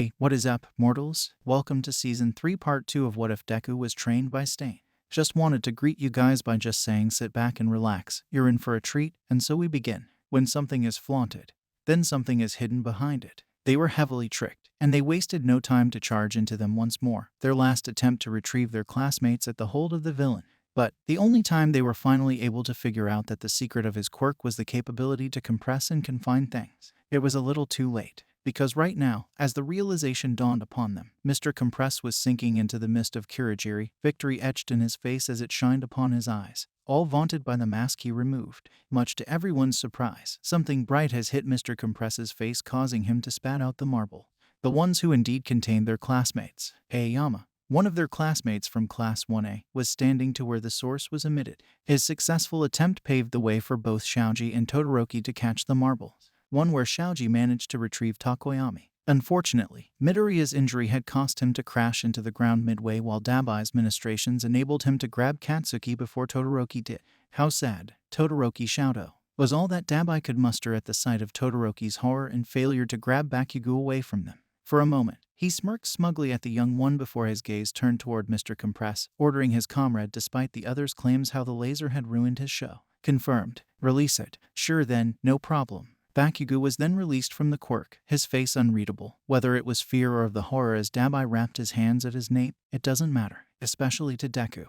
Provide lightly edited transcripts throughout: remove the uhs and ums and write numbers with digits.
Hey, what is up, mortals? Welcome to Season 3 Part 2 of What If Deku Was Trained by Stain. Just wanted to greet you guys by just saying sit back and relax, you're in for a treat, and so we begin. When something is flaunted, then something is hidden behind it. They were heavily tricked, and they wasted no time to charge into them once more, their last attempt to retrieve their classmates at the hold of the villain. But the only time they were finally able to figure out that the secret of his quirk was the capability to compress and confine things. It was a little too late. Because right now, as the realization dawned upon them, Mr. Compress was sinking into the mist of Kurogiri, victory etched in his face as it shined upon his eyes, all vaunted by the mask he removed. Much to everyone's surprise, something bright has hit Mr. Compress's face, causing him to spat out the marble. The ones who indeed contained their classmates. Aoyama, one of their classmates from Class 1A, was standing to where the source was emitted. His successful attempt paved the way for both Shoji and Todoroki to catch the marbles. One where Shoji managed to retrieve Takoyami. Unfortunately, Midoriya's injury had caused him to crash into the ground midway, while Dabai's ministrations enabled him to grab Katsuki before Todoroki did. How sad, Todoroki Shouto, was all that Dabai could muster at the sight of Todoroki's horror and failure to grab Bakugo away from them. For a moment, he smirked smugly at the young one before his gaze turned toward Mr. Compress, ordering his comrade despite the other's claims how the laser had ruined his show. Confirmed. Release it. Sure then, no problem. Bakugo was then released from the quirk, his face unreadable. Whether it was fear or of the horror as Dabai wrapped his hands at his nape, it doesn't matter, especially to Deku,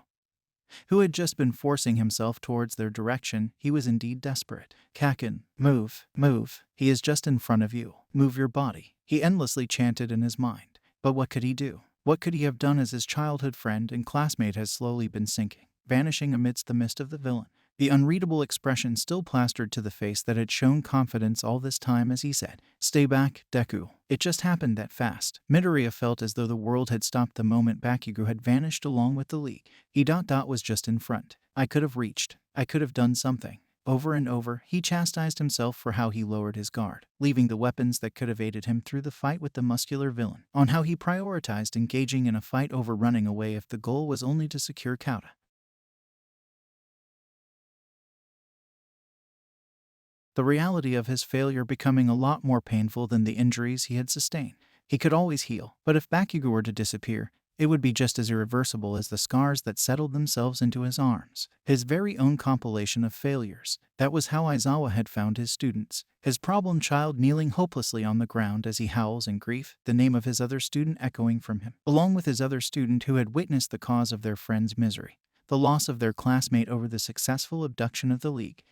who had just been forcing himself towards their direction. He was indeed desperate. Kaken, move, move, he is just in front of you. Move your body, he endlessly chanted in his mind. But what could he do? What could he have done as his childhood friend and classmate has slowly been sinking, vanishing amidst the mist of the villain? The unreadable expression still plastered to the face that had shown confidence all this time as he said, "Stay back, Deku." It just happened that fast. Midoriya felt as though the world had stopped the moment Bakugo had vanished along with the league. He was just in front. I could have reached. I could have done something. Over and over, he chastised himself for how he lowered his guard, leaving the weapons that could have aided him through the fight with the muscular villain, on how he prioritized engaging in a fight over running away if the goal was only to secure Kauta. The reality of his failure becoming a lot more painful than the injuries he had sustained. He could always heal, but if Bakugo were to disappear, it would be just as irreversible as the scars that settled themselves into his arms. His very own compilation of failures. That was how Aizawa had found his students. His problem child kneeling hopelessly on the ground as he howls in grief, the name of his other student echoing from him, along with his other student who had witnessed the cause of their friend's misery. The loss of their classmate over the successful abduction of the League.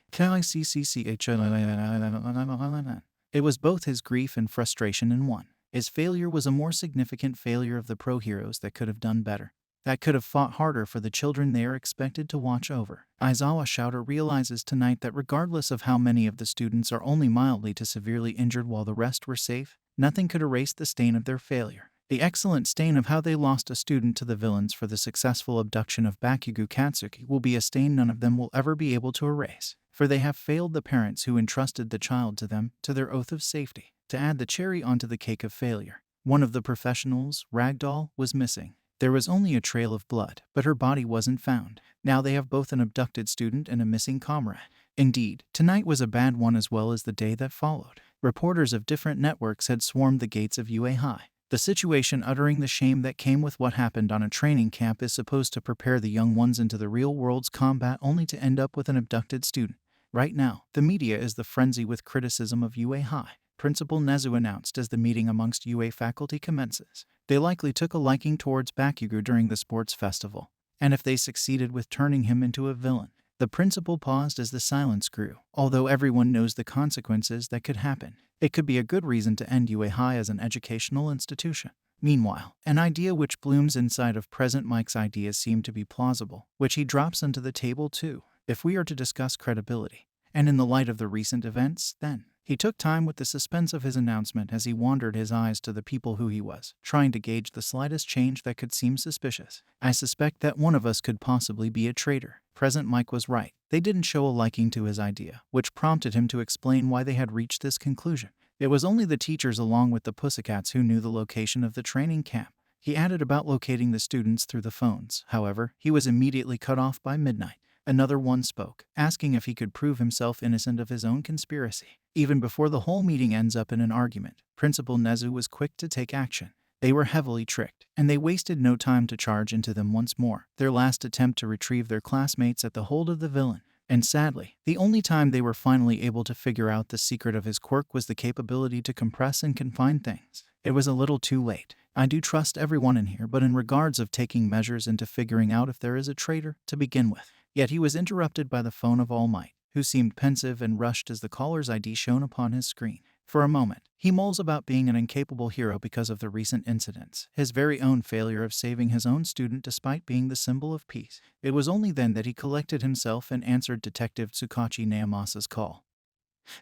It was both his grief and frustration in one. His failure was a more significant failure of the pro-heroes that could have done better, that could have fought harder for the children they are expected to watch over. Aizawa Shouter realizes tonight that regardless of how many of the students are only mildly to severely injured while the rest were safe, nothing could erase the stain of their failure. The excellent stain of how they lost a student to the villains for the successful abduction of Bakugo Katsuki will be a stain none of them will ever be able to erase, for they have failed the parents who entrusted the child to them, to their oath of safety. To add the cherry onto the cake of failure, one of the professionals, Ragdoll, was missing. There was only a trail of blood, but her body wasn't found. Now they have both an abducted student and a missing comrade. Indeed, tonight was a bad one as well as the day that followed. Reporters of different networks had swarmed the gates of UA High. The situation uttering the shame that came with what happened on a training camp is supposed to prepare the young ones into the real world's combat only to end up with an abducted student. Right now, the media is the frenzy with criticism of UA High. Principal Nezu announced as the meeting amongst UA faculty commences. They likely took a liking towards Bakugo during the sports festival, and if they succeeded with turning him into a villain. The principal paused as the silence grew. Although everyone knows the consequences that could happen, it could be a good reason to end UA High as an educational institution. Meanwhile, an idea which blooms inside of Present Mike's ideas seemed to be plausible, which he drops onto the table too. If we are to discuss credibility, and in the light of the recent events, then he took time with the suspense of his announcement as he wandered his eyes to the people who he was, trying to gauge the slightest change that could seem suspicious. I suspect that one of us could possibly be a traitor. Present Mike was right. They didn't show a liking to his idea, which prompted him to explain why they had reached this conclusion. It was only the teachers along with the Pussycats who knew the location of the training camp. He added about locating the students through the phones. However, he was immediately cut off by midnight. Another one spoke, asking if he could prove himself innocent of his own conspiracy. Even before the whole meeting ends up in an argument, Principal Nezu was quick to take action. They were heavily tricked, and they wasted no time to charge into them once more, their last attempt to retrieve their classmates at the hold of the villain. And sadly, the only time they were finally able to figure out the secret of his quirk was the capability to compress and confine things. It was a little too late. I do trust everyone in here, but in regards of taking measures into figuring out if there is a traitor to begin with. Yet he was interrupted by the phone of All Might, who seemed pensive and rushed as the caller's ID shone upon his screen. For a moment, he mulls about being an incapable hero because of the recent incidents, his very own failure of saving his own student despite being the symbol of peace. It was only then that he collected himself and answered Detective Tsukachi Naomasa's call,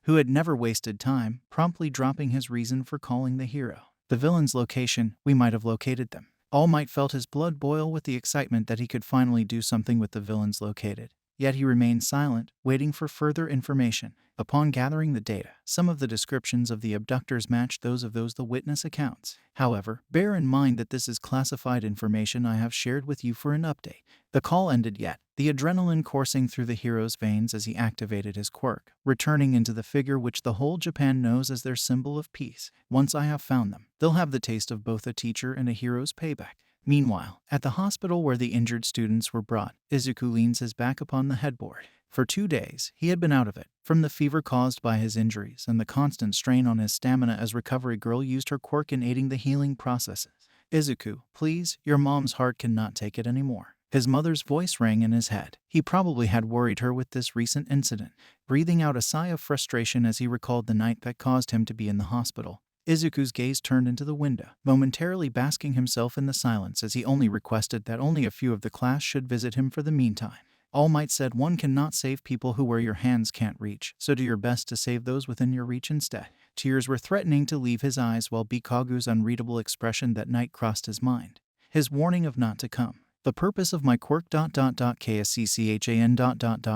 who had never wasted time, promptly dropping his reason for calling the hero. The villain's location, we might have located them. All Might felt his blood boil with the excitement that he could finally do something with the villains located. Yet he remained silent, waiting for further information. Upon gathering the data, some of the descriptions of the abductors matched those of the witness accounts. However, bear in mind that this is classified information I have shared with you for an update. The call ended yet, the adrenaline coursing through the hero's veins as he activated his quirk, returning into the figure which the whole Japan knows as their symbol of peace. Once I have found them, they'll have the taste of both a teacher and a hero's payback. Meanwhile, at the hospital where the injured students were brought, Izuku leans his back upon the headboard. For 2 days, he had been out of it, from the fever caused by his injuries and the constant strain on his stamina as Recovery Girl used her quirk in aiding the healing processes. Izuku, please, your mom's heart cannot take it anymore. His mother's voice rang in his head. He probably had worried her with this recent incident. Breathing out a sigh of frustration as he recalled the night that caused him to be in the hospital, Izuku's gaze turned into the window, momentarily basking himself in the silence as he only requested that only a few of the class should visit him for the meantime. All Might said one cannot save people who where your hands can't reach, so do your best to save those within your reach instead. Tears were threatening to leave his eyes while Bikagu's unreadable expression that night crossed his mind. His warning of not to come. The purpose of my quirk ... KSCCHAN ...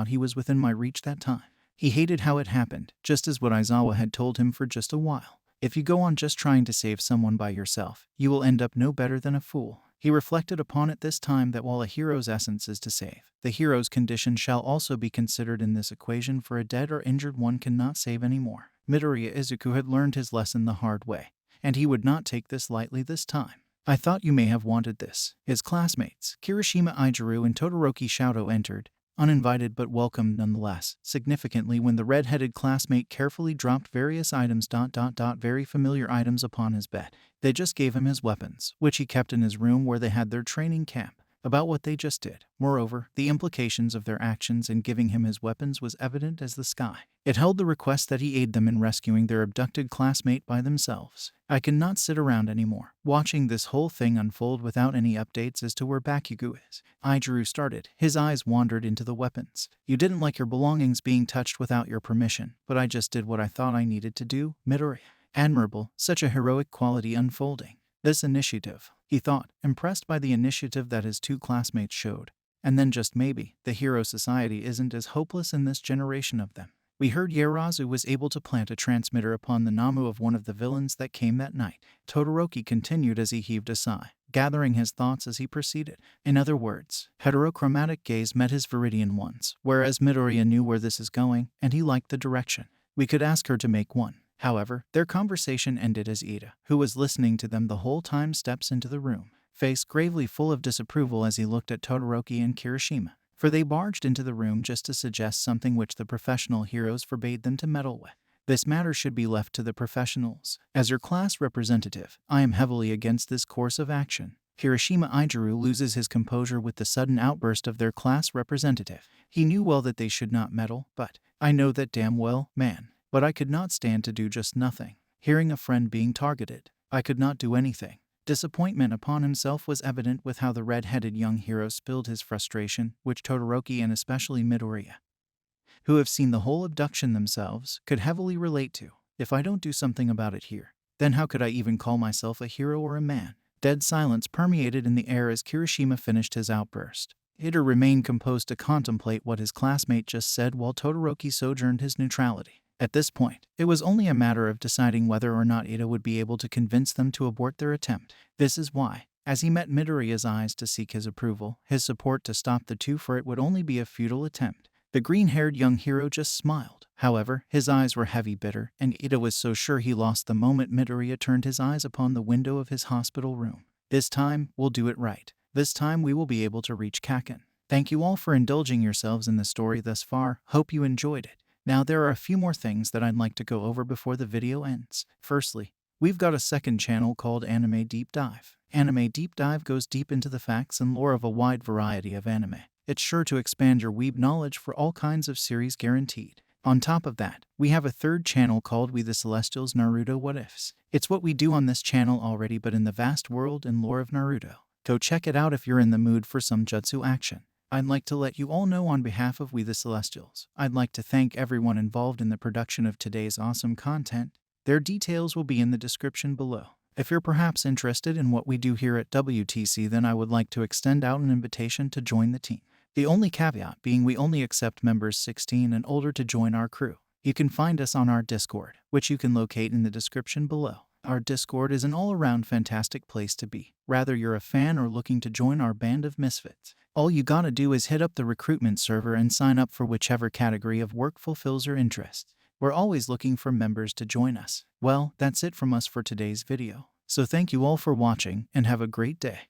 He was within my reach that time. He hated how it happened, just as what Aizawa had told him for just a while. If you go on just trying to save someone by yourself, you will end up no better than a fool. He reflected upon it this time that while a hero's essence is to save, the hero's condition shall also be considered in this equation, for a dead or injured one cannot save anymore. Midoriya Izuku had learned his lesson the hard way, and he would not take this lightly this time. I thought you may have wanted this. His classmates, Kirishima Ijiru and Todoroki Shoto entered, uninvited but welcomed nonetheless, significantly when the red-headed classmate carefully dropped various items ... very familiar items upon his bed. They just gave him his weapons, which he kept in his room where they had their training camp. About what they just did. Moreover, the implications of their actions in giving him his weapons was evident as the sky. It held the request that he aid them in rescuing their abducted classmate by themselves. I cannot sit around anymore, watching this whole thing unfold without any updates as to where Bakugo is. Ijiru started. His eyes wandered into the weapons. You didn't like your belongings being touched without your permission, but I just did what I thought I needed to do, Midoriya. Admirable, such a heroic quality unfolding. This initiative, he thought, impressed by the initiative that his two classmates showed. And then just maybe, the hero society isn't as hopeless in this generation of them. We heard Yarazu was able to plant a transmitter upon the Namu of one of the villains that came that night. Todoroki continued as he heaved a sigh, gathering his thoughts as he proceeded. In other words, heterochromatic gaze met his viridian ones, whereas Midoriya knew where this is going, and he liked the direction. We could ask her to make one. However, their conversation ended as Ida, who was listening to them the whole time, steps into the room, face gravely full of disapproval as he looked at Todoroki and Kirishima, for they barged into the room just to suggest something which the professional heroes forbade them to meddle with. This matter should be left to the professionals. As your class representative, I am heavily against this course of action. Kirishima Ijiru loses his composure with the sudden outburst of their class representative. He knew well that they should not meddle, but, I know that damn well, man. But I could not stand to do just nothing. Hearing a friend being targeted, I could not do anything. Disappointment upon himself was evident with how the red-headed young hero spilled his frustration, which Todoroki and especially Midoriya, who have seen the whole abduction themselves, could heavily relate to. If I don't do something about it here, then how could I even call myself a hero or a man? Dead silence permeated in the air as Kirishima finished his outburst. Ida remained composed to contemplate what his classmate just said while Todoroki sojourned his neutrality. At this point, it was only a matter of deciding whether or not Ida would be able to convince them to abort their attempt. This is why, as he met Midoriya's eyes to seek his approval, his support to stop the two, for it would only be a futile attempt. The green-haired young hero just smiled. However, his eyes were heavy bitter, and Ida was so sure he lost the moment Midoriya turned his eyes upon the window of his hospital room. This time, we'll do it right. This time we will be able to reach Kaken. Thank you all for indulging yourselves in the story thus far. Hope you enjoyed it. Now there are a few more things that I'd like to go over before the video ends. Firstly, we've got a second channel called Anime Deep Dive. Anime Deep Dive goes deep into the facts and lore of a wide variety of anime. It's sure to expand your weeb knowledge for all kinds of series guaranteed. On top of that, we have a third channel called We The Celestials Naruto What Ifs. It's what we do on this channel already but in the vast world and lore of Naruto. Go check it out if you're in the mood for some jutsu action. I'd like to let you all know on behalf of We The Celestials, I'd like to thank everyone involved in the production of today's awesome content. Their details will be in the description below. If you're perhaps interested in what we do here at WTC, then I would like to extend out an invitation to join the team. The only caveat being we only accept members 16 and older to join our crew. You can find us on our Discord, which you can locate in the description below. Our Discord is an all-around fantastic place to be, whether you're a fan or looking to join our band of misfits. All you gotta do is hit up the recruitment server and sign up for whichever category of work fulfills your interests. We're always looking for members to join us. Well, that's it from us for today's video. So thank you all for watching and have a great day.